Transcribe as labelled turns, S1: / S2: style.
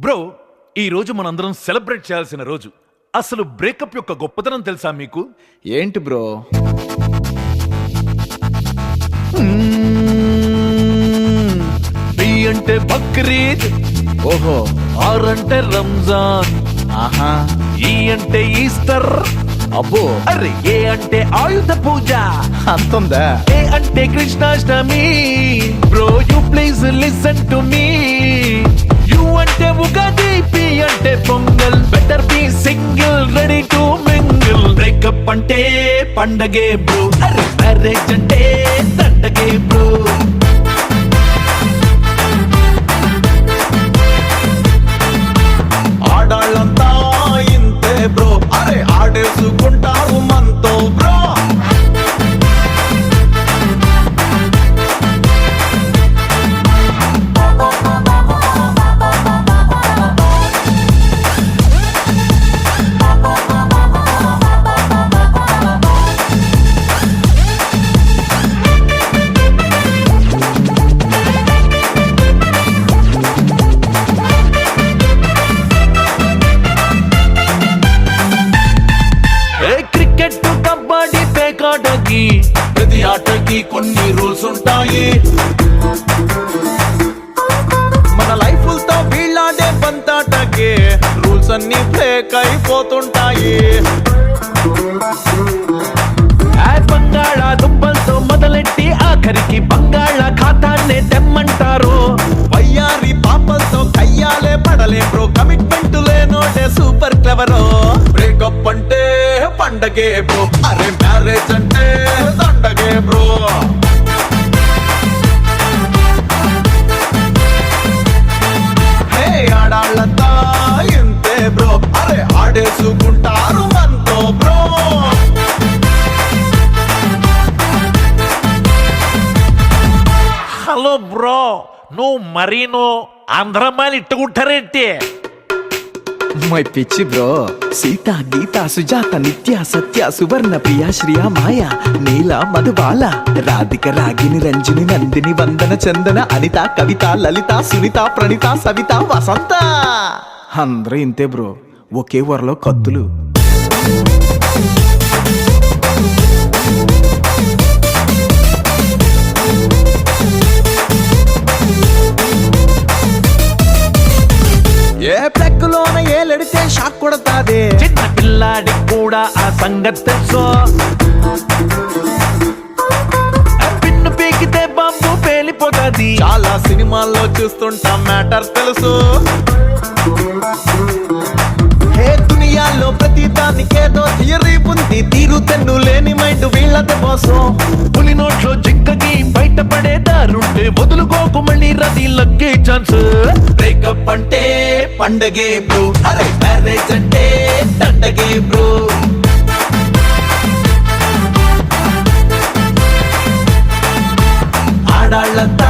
S1: Bro, ఈ రోజు మనందరం సెలబ్రేట్ చేయాల్సిన రోజు. అసలు బ్రేకప్ యొక్క గొప్పతనం తెలుసా మీకు?
S2: ఏంటి బ్రో?
S1: బి అంటే బక్రీద్,
S2: ఓహో,
S1: ఆర్ అంటే రంజాన్,
S2: ఆహా,
S1: ఈ అంటే ఈస్టర్,
S2: అబ్బో,
S1: అరే ఏ అంటే ఆయుధ పూజ,
S2: అంతుందా?
S1: ఏ అంటే Krishnashtami. Bro you please listen to me. You అంటే ఉగాది, పి అంటే pongal, better be single ready to mingle. Breakup అంటే పండగే బ్రో, అరే మ్యారేజ్ అంటే దండగే బ్రో.
S3: ఆడాళ్ళంతా ఇంతే బ్రో, అరే ఆడేసుకుంటారు మనతో బ్రో.
S1: క్రికెట్, కబడ్డీ, పేకాటకి,
S3: ప్రతి ఆటకి కొన్ని రూల్స్ ఉంటాయి. మన లైఫ్లతో వీళ్ళాడే బంతాటకి రూల్స్ అన్ని బ్రేక్ అయిపోతుంటాయి.
S1: బంగాళ దుంపలతో మొదలెట్టి ఆఖరికి బంగాళ ఖాతాన్నే తెమ్మంటారు.
S3: వయ్యారి పాపలతో కయ్యాలే పడలే బ్రో, కమిట్మెంట్ లేనోడే సూపర్ క్లెవరో. బ్రేకప్ అంటే పండగే బ్రో, అరే మ్యారేజ్ అంటే దండగే బ్రో. హే ఆడాళ్ళంతా ఇంతే బ్రో, అరే ఆడేసుకుంటారు మనతో బ్రో.
S1: హలో బ్రో, నువ్వు మరీను ఆంధ్రమ్మాయిలు ఇట్టుకుంటారేంటి?
S2: మై పిచ్చి బ్రో. సీత, గీత, సుజాత, నిత్య, సత్య, సువర్ణ, ప్రియ, శ్రియ, మాయ, నీల, మధుబాల, రాధిక, రాగిని, రంజని, నందిని, వందన, చందన, అనిత, కవిత, లలిత, సునీత, ప్రణీత, సవిత, వసంత. అందరూ ఇంతే బ్రో, ఒకే వరలో కత్తులు. ఏ ప్లెక్కులోన ఏలెడితే షాక్ కొడతాదే.
S1: చిన్న పిల్లాడికి కూడా ఆ సంగతి తెలుసు. పిన్ను పీకితే బాంబు పేలిపోతుంది.
S3: చాలా సినిమాల్లో చూస్తుంటాం, మ్యాటర్ తెలుసు. హే దునియాలో ప్రతి దానికేదో థియరీ ఉంది, తీరు తెన్ను లేని మైండ్ వీళ్ళదే మోసం.
S1: పులి నోట్లో జింకకి బయటపడేదారుంటే వదులుకోకు, మళ్ళీ రది లక్కే ఛాన్స్.
S3: బ్రేకప్ అంటే పండగే బ్రో, అరే మ్యారేజ్ అంటే దండగే బ్రో.